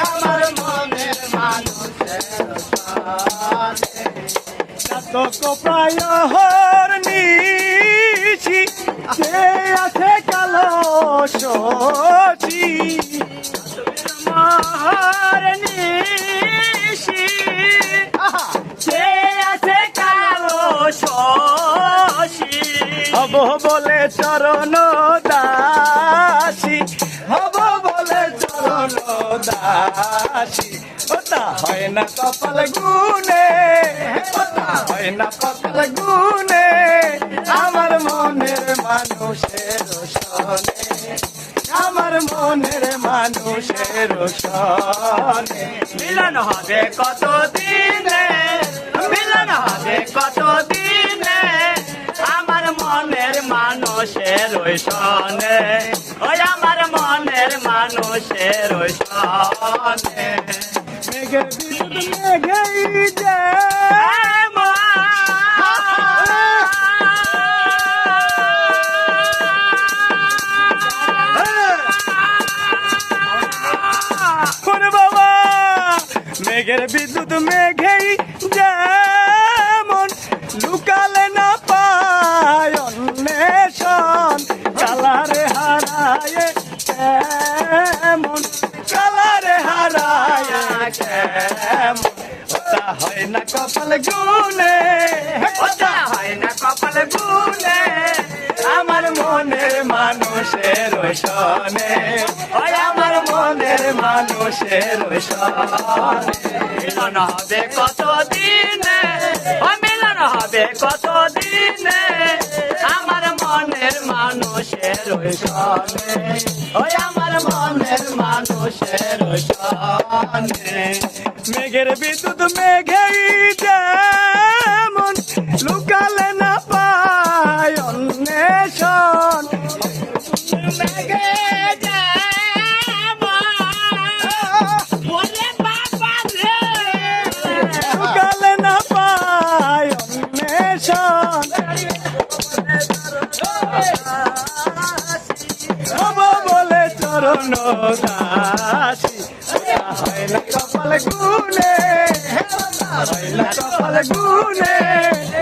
আমার মনের মানুষের তক প্রায় হর নিশি সে আছে কালো শচি মহর নিশি সে আছে কালো শশী হব বলে চরণ দাসী হব বলে চরণ দাসী ওটা হয় না কপাল গুনে ওটা হয় না কপাল গুনে আমার মনের মানুষের সনে আমার মনের মানুষের সনে মিলন হবে কত দিনে মিলন হবে কত দিনে আমার মনের মানুষের সনে ওই আমার মনের মানুষের সনে মেঘের বিদ্যুৎ মেঘেই যে বাবা মেঘের বিদ্যুৎ মেঘেই যেমন লুকালে না পায় অন্বেষণ কালারে হারায় কেমন কালারে হারায় কেমন ওটা হয় না কপাল গুনে ওটা হয় না কপাল গুনে আমার মনের মানুষের সনে ওই আমার মনের মানুষের সনে মিলন হবে কত দিনে ও মিলন হবে কত দিনে আমার মনের মানুষের সনে ওই আমার মনের মানুষের সনে মেঘের বিদ্যুৎ মেঘেই যেমন লুকালে না পায় অন্বেষণ মেঘে লুকালে না পায় অন্বেষণ হব বলে চরণ দাসী হয় না কপাল গুনে হয় না কপাল গুনে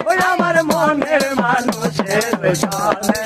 ওই আমার মনের মানুষের সনে